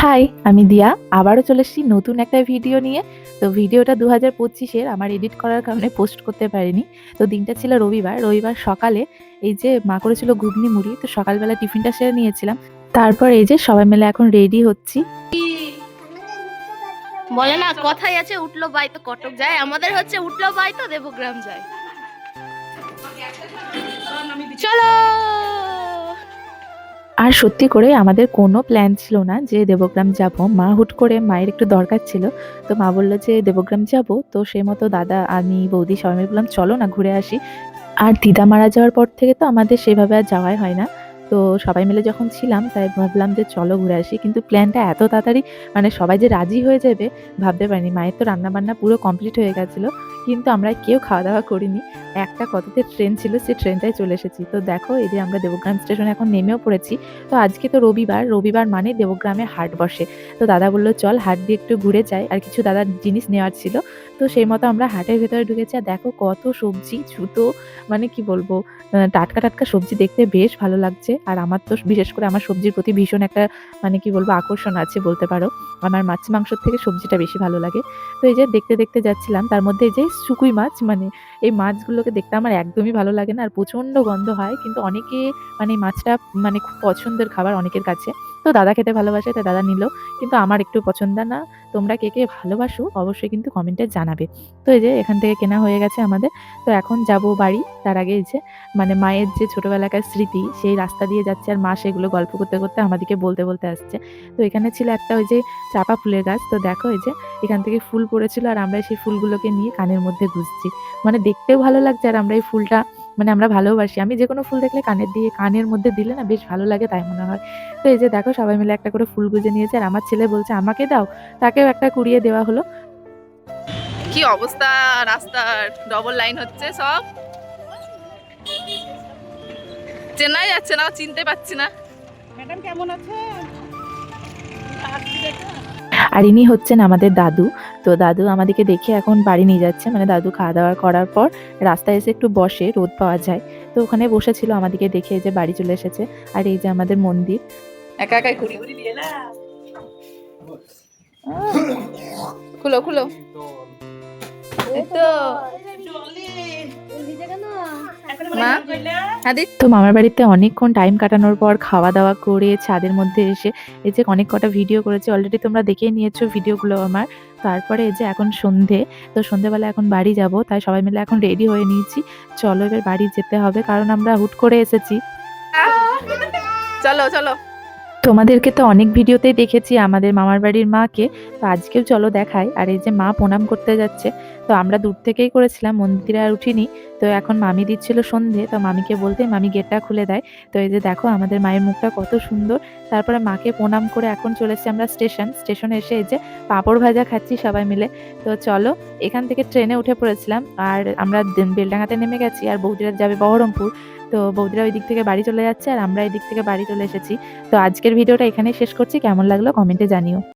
High, আমি দিয়া। আবারও চলে এসেছি নতুন একটা ভিডিও নিয়ে। তো ভিডিওটা ২০২৫-এর আমার এডিট করার কারণে পোস্ট করতে পারিনি। তো দিনটা ছিল রবিবার। রবিবার সকালে এই যে মা করেছিল ঘুগনি মুড়ি, তো সকালবেলা টিফিনটা সেরে নিয়েছিলাম। তারপর এই যে সবাই মিলে এখন রেডি হচ্ছি। বলে না কথাই আছে, উঠলো বাই তো কটক যায়, আমাদের হচ্ছে উঠলো বাই তো দেবগ্রাম যায়। চলো। আর সত্যি করে আমাদের কোনো প্ল্যান ছিল না যে দেবগ্রাম যাব। মা হুট করে মায়ের একটু দরকার ছিল। তো মা বলল যে দেবগ্রাম যাব। তো সেই মতো দাদা, আমি, বৌদি সবাই মিলে বললাম চলো না ঘুরে আসি। আর দিদা মারা যাওয়ার পর থেকে তো আমাদের সেভাবে আর যাওয়াই হয় না। তো সবাই মিলে যখন ছিলাম তাই ভাবলাম যে চলো ঘুরে আসি। কিন্তু প্ল্যানটা এত তাড়াতাড়ি মানে সবাই যে রাজি হয়ে যাবে ভাবতে পারিনি। মায়ের তো রান্না-বান্না পুরো কমপ্লিট হয়ে গেছিল। কিন্তু আমরা কেউ খাওয়া-দাওয়া করিনি। একটা কততে ট্রেন ছিল, সেই ট্রেনটায় চলে এসেছি। তো দেখো এই যে আমরা দেবগ্রাম স্টেশনে এখন নেমেও পড়েছি। তো আজকে তো রবিবার, রবিবার মানে দেবগ্রামে হাট বসে। তো দাদা বলল চল হাট দিয়ে একটু ঘুরে যাই। আর কিছু দাদার জিনিস নেওয়ার ছিল। তো সেই মতো আমরা হাটের ভেতরে ঢুকেছি। আর দেখো কত সবজি, জুতো, মানে কি বলবো, টাটকা, টাটকা সবজি দেখতে বেশ ভালো লাগছে। আর আমার তো বিশেষ করে আমার সবজির প্রতি ভীষণ একটা মানে কি বলবো আকর্ষণ আছে বলতে পারো। আমার মাছ মাংসর থেকে সবজিটা বেশি ভালো লাগে। তো এই যে দেখতে, দেখতে যাচ্ছিলাম। তার মধ্যে এই যে শুকুই মাছ, মানে এই মাছগুলোকে দেখতে আমার একদমই ভালো লাগে না। আর প্রচণ্ড গন্ধ হয়। কিন্তু অনেকে মানে এই মাছটা মানে খুব পছন্দের খাবার অনেকের কাছে। তো দাদা খেতে ভালোবাসে তাই দাদা নিল। কিন্তু আমার একটু পছন্দ না। তোমরা কে, কে ভালোবাসো অবশ্যই কিন্তু কমেন্টে জানাবে। তো এই যে এখান থেকে কেনা হয়ে গেছে আমাদের। তো এখন যাব বাড়ি। তার আগে এই যে মানে মায়ের যে ছোটবেলাকার স্মৃতি সেই রাস্তা দিয়ে যাচ্ছে আর মা সেগুলো গল্প করতে, করতে আমাদেরকে বলতে, বলতে আসছে। তো এখানে ছিল একটা ওই যে চাঁপা ফুলের গাছ। তো দেখো এই যে এখান থেকে ফুল পড়েছিল আর আমরা সেই ফুলগুলোকে নিয়ে কানের মধ্যে গুঁজছি। মানে দেখতেও ভালো লাগছে আর আমরা এই ফুলটা মানে আমরা ভালোবাসি। আমি যেকোনো ফুল দেখলে কানের মধ্যে দিলে না বেশ ভালো লাগে তাই মনে হয়। তো এই যে দেখো সবাই মিলে একটা করে ফুল গুঁজে নিয়েছে আর আমার ছেলে বলছে আমাকে দাও। তাকেও একটা কুড়িয়ে দেওয়া হলো। কি অবস্থা রাস্তার, ডবল লাইন হচ্ছে সব, চেনাই যাচ্ছে না, চিনতে পারছি না। ম্যাডাম কেমন আছেন? আর ইনি হচ্ছেন আমাদের দাদু। তো দাদু আমাদেরকে দেখে এখন বাড়ি নিয়ে যাচ্ছে। মানে দাদু খাওয়া দাওয়া করার পর রাস্তায় এসে একটু বসে, রোদ পাওয়া যায়। তো ওখানে বসেছিল আমাদেরকে দেখে যে বাড়ি চলে এসেছে। আর এই যে আমাদের মন্দির। একা একাই ঘুরি ঘুরি দিয়ে না। খুলো খুলো, এই তো মা, হ্যাঁ দি। তো মামার বাড়িতে অনেকক্ষণ টাইম কাটানোর পর খাওয়া দাওয়া করে ছাদের মধ্যে এসে এই যে অনেক কটা ভিডিও করেছি, অলরেডি তোমরা দেখেই নিয়েছো ভিডিওগুলো আমার। তারপরে এই যে এখন সন্ধে। তো সন্ধেবেলা এখন বাড়ি যাব, তাই সবাই মিলে এখন রেডি হয়ে নিয়েছি। চলো এবার বাড়ি যেতে হবে কারণ আমরা হুট করে এসেছি। চলো চলো। তোমাদেরকে তো অনেক ভিডিওতেই দেখেছি আমাদের মামার বাড়ির মাকে। তো আজকেও চলো দেখাই। আর এই যে মা প্রণাম করতে যাচ্ছে। তো আমরা দূর থেকেই করেছিলাম, মন্দিরে আর উঠিনি। তো এখন মামি দিচ্ছিল সন্ধে, তো মামিকে বলতেই মামি গেটটা খুলে দেয়। তো এই যে দেখো আমাদের মায়ের মুখটা কত সুন্দর। তারপরে মাকে প্রণাম করে এখন চলে এসেছি আমরা স্টেশনে এসে এই যে পাঁপড় ভাজা খাচ্ছি সবাই মিলে। তো চলো, এখান থেকে ট্রেনে উঠে পড়েছিলাম আর আমরা বেলডাঙাতে নেমে গেছি আর বৌদিরা যাবে বহরমপুর। তো বৌদিরা ওই দিক থেকে বাড়ি চলে যাচ্ছে আর আমরা এই দিক থেকে বাড়ি চলে এসেছি। তো আজকের ভিডিওটা এখানেই শেষ করছি। কেমন লাগলো কমেন্টে জানিও।